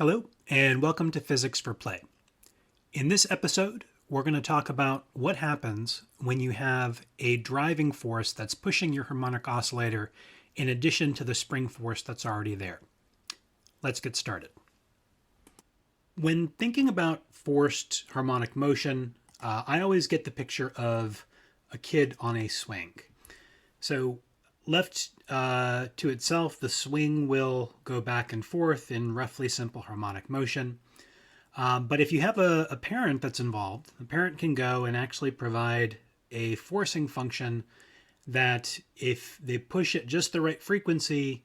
Hello, and welcome to Physics for Play. In this episode, we're going to talk about what happens when you have a driving force that's pushing your harmonic oscillator in addition to the spring force that's already there. Let's get started. When thinking about forced harmonic motion, I always get the picture of a kid on a swing. So left to itself, the swing will go back and forth in roughly simple harmonic motion. But if you have a parent that's involved, the parent can go and actually provide a forcing function that if they push at just the right frequency,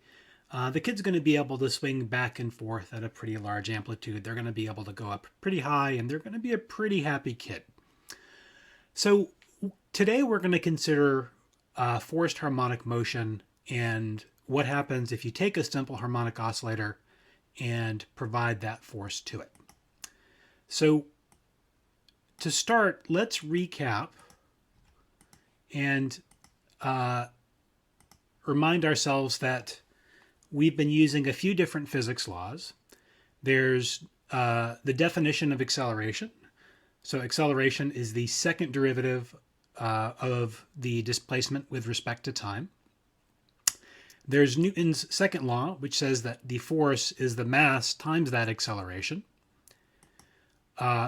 the kid's going to be able to swing back and forth at a pretty large amplitude. They're going to be able to go up pretty high, and they're going to be a pretty happy kid. So today we're going to consider forced harmonic motion and what happens if you take a simple harmonic oscillator and provide that force to it. So to start, let's recap and remind ourselves that we've been using a few different physics laws. There's the definition of acceleration. So acceleration is the second derivative of the displacement with respect to time. There's Newton's second law, which says that the force is the mass times that acceleration.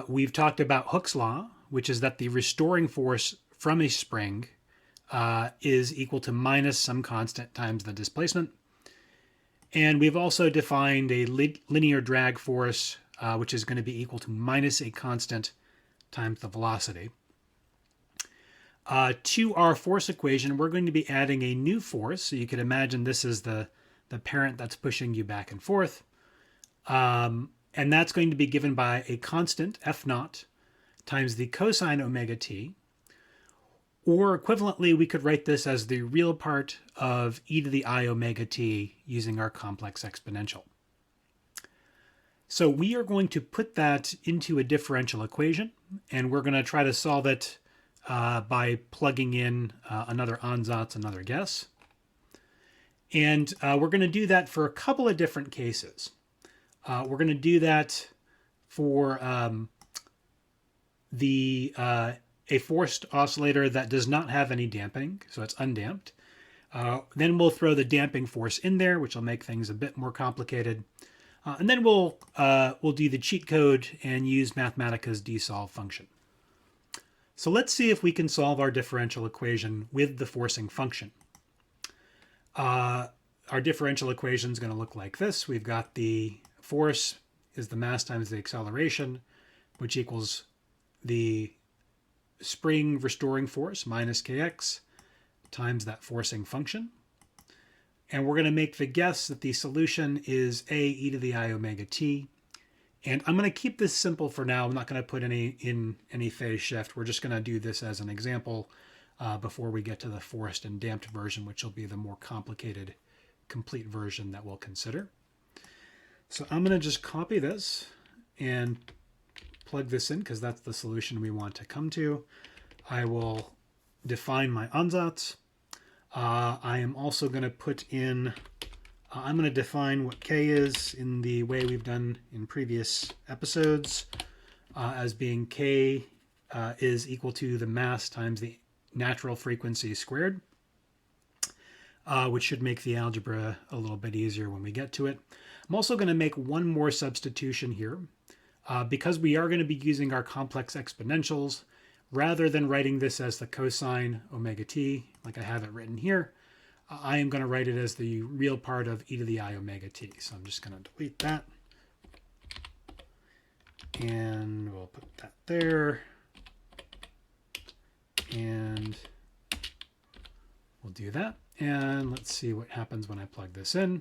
We've talked about Hooke's law, which is that the restoring force from a spring is equal to minus some constant times the displacement. And we've also defined a linear drag force, which is going to be equal to minus a constant times the velocity. To our force equation, we're going to be adding a new force. So you can imagine this is the parent that's pushing you back and forth. And that's going to be given by a constant, F naught, times the cosine omega t. Or equivalently, we could write this as the real part of e to the I omega t using our complex exponential. So we are going to put that into a differential equation, and we're going to try to solve it by plugging in another ansatz, another guess. And we're going to do that for a couple of different cases. We're going to do that for a forced oscillator that does not have any damping, so it's undamped. Then we'll throw the damping force in there, which will make things a bit more complicated. And then we'll do the cheat code and use Mathematica's dsolve function. So let's see if we can solve our differential equation with the forcing function. Our differential equation is going to look like this. We've got the force is the mass times the acceleration, which equals the spring restoring force minus kx times that forcing function. And we're going to make the guess that the solution is a e to the I omega t. And I'm going to keep this simple for now. I'm not going to put in any phase shift. We're just going to do this as an example before we get to the forced and damped version, which will be the more complicated, complete version that we'll consider. So I'm going to just copy this and plug this in because that's the solution we want to come to. I will define my ansatz. I am also going to put in, I'm going to define what k is in the way we've done in previous episodes as being k is equal to the mass times the natural frequency squared, which should make the algebra a little bit easier when we get to it. I'm also going to make one more substitution here. Because we are going to be using our complex exponentials, rather than writing this as the cosine omega t, like I have it written here, I am going to write it as the real part of e to the I omega t. So I'm just going to delete that. And we'll put that there. And we'll do that. And let's see what happens when I plug this in.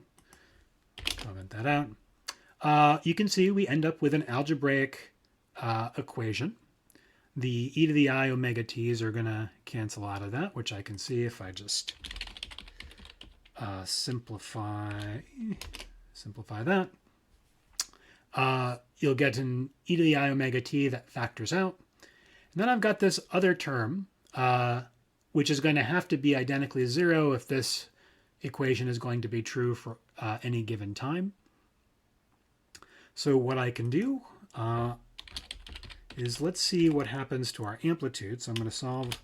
Comment that out. You can see we end up with an algebraic equation. The e to the I omega t's are going to cancel out of that, which I can see if I just simplify that. You'll get an e to the I omega t that factors out. And then I've got this other term, which is going to have to be identically 0 if this equation is going to be true for any given time. So what I can do is let's see what happens to our amplitude. So I'm going to solve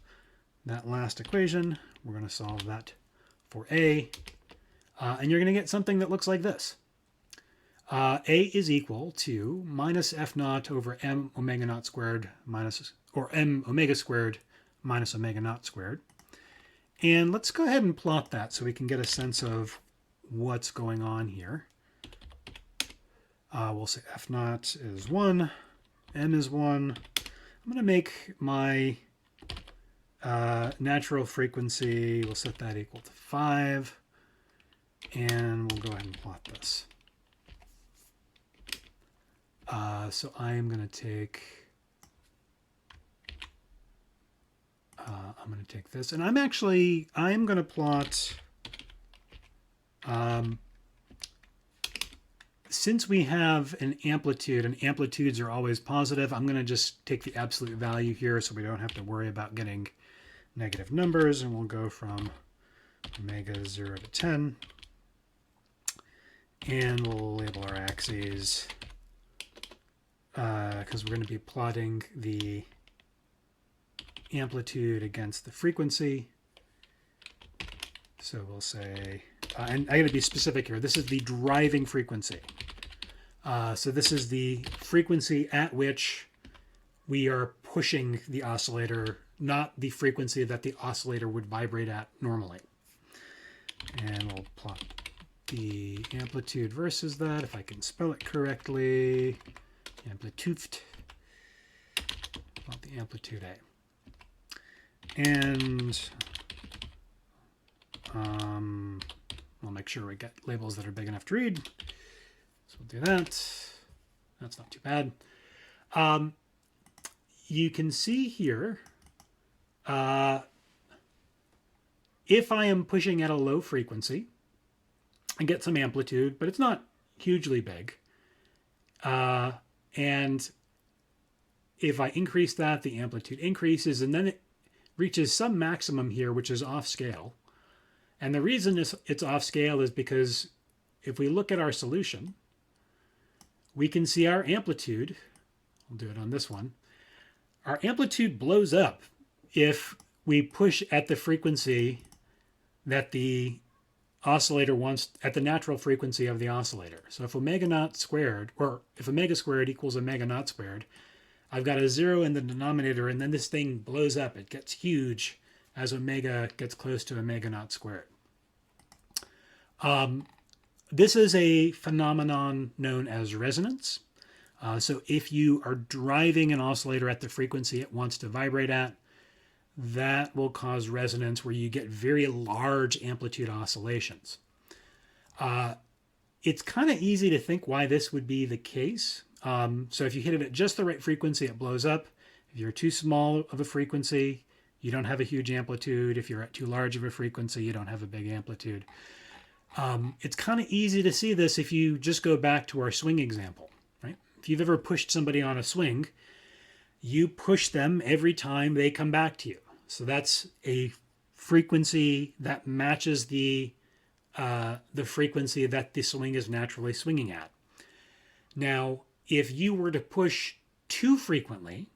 that last equation. We're going to solve that for A. And you're going to get something that looks like this. A is equal to minus f naught over m omega naught squared minus, or m omega squared minus omega naught squared. And let's go ahead and plot that so we can get a sense of what's going on here. We'll say f naught is 1, m is 1. I'm going to make my natural frequency, we'll set that equal to 5. And we'll go ahead and plot this. So I am going to take, this, and I'm going to plot, since we have an amplitude, and amplitudes are always positive, I'm going to just take the absolute value here so we don't have to worry about getting negative numbers, and we'll go from omega 0 to 10. And we'll label our axes because we're going to be plotting the amplitude against the frequency. So we'll say, and I got to be specific here, this is the driving frequency. So this is the frequency at which we are pushing the oscillator, not the frequency that the oscillator would vibrate at normally. And we'll plot the amplitude versus that, if I can spell it correctly. Amplitude. Plot the amplitude A. And we'll make sure we get labels that are big enough to read. So we'll do that. That's not too bad. You can see here, if I am pushing at a low frequency, I get some amplitude, but it's not hugely big. And if I increase that, the amplitude increases, and then it reaches some maximum here, which is off scale. And the reason it's off scale is because if we look at our solution, we can see our amplitude. I'll do it on this one. Our amplitude blows up if we push at the frequency that the oscillator wants, at the natural frequency of the oscillator. So if omega naught squared, or if omega squared equals omega naught squared, I've got a 0 in the denominator, and then this thing blows up. It gets huge as omega gets close to omega naught squared. This is a phenomenon known as resonance. So if you are driving an oscillator at the frequency it wants to vibrate at, that will cause resonance where you get very large amplitude oscillations. It's kind of easy to think why this would be the case. So if you hit it at just the right frequency, it blows up. If you're too small of a frequency, you don't have a huge amplitude. If you're at too large of a frequency, you don't have a big amplitude. It's kind of easy to see this if you just go back to our swing example, right? If you've ever pushed somebody on a swing, you push them every time they come back to you. So that's a frequency that matches the frequency that the swing is naturally swinging at. Now, if you were to push too frequently,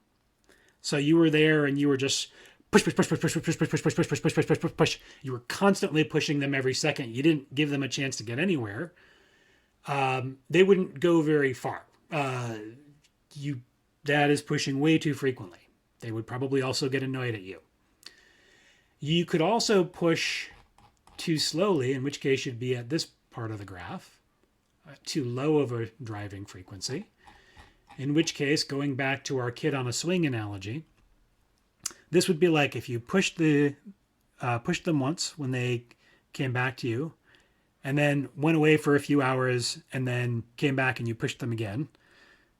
so you were there and you were just push, push, push, push, push, push, push, push, push, push, push, push, push, push, push, push. You were constantly pushing them every second. You didn't give them a chance to get anywhere. They wouldn't go very far. That is pushing way too frequently. They would probably also get annoyed at you. You could also push too slowly, in which case you'd be at this part of the graph, too low of a driving frequency, in which case, going back to our kid on a swing analogy, this would be like if you pushed them once when they came back to you, and then went away for a few hours, and then came back and you pushed them again,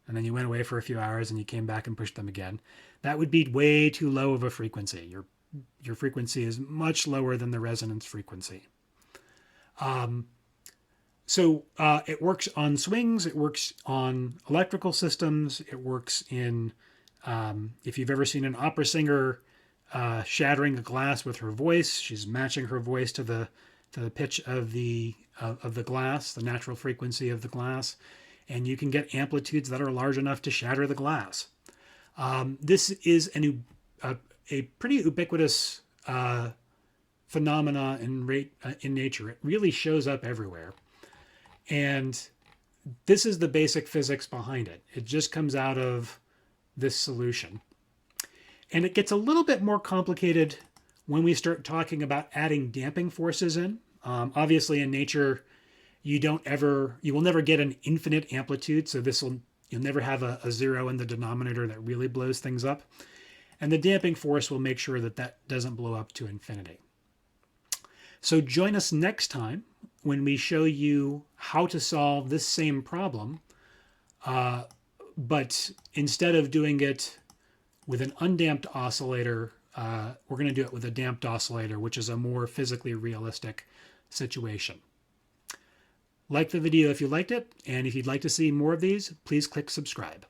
and then you went away for a few hours and you came back and pushed them again. That would be way too low of a frequency. Your frequency is much lower than the resonance frequency. So it works on swings, it works on electrical systems, it works in, if you've ever seen an opera singer shattering a glass with her voice, she's matching her voice to the pitch of the glass, the natural frequency of the glass. and you can get amplitudes that are large enough to shatter the glass. This is a pretty ubiquitous phenomena in nature. It really shows up everywhere. And this is the basic physics behind it. It just comes out of this solution. And it gets a little bit more complicated when we start talking about adding damping forces in. Obviously, in nature, you will never get an infinite amplitude. So you'll never have a zero in the denominator that really blows things up. And the damping force will make sure that that doesn't blow up to infinity. So join us next time when we show you how to solve this same problem, but instead of doing it with an undamped oscillator, we're going to do it with a damped oscillator, which is a more physically realistic situation. Like the video if you liked it, and if you'd like to see more of these, please click subscribe.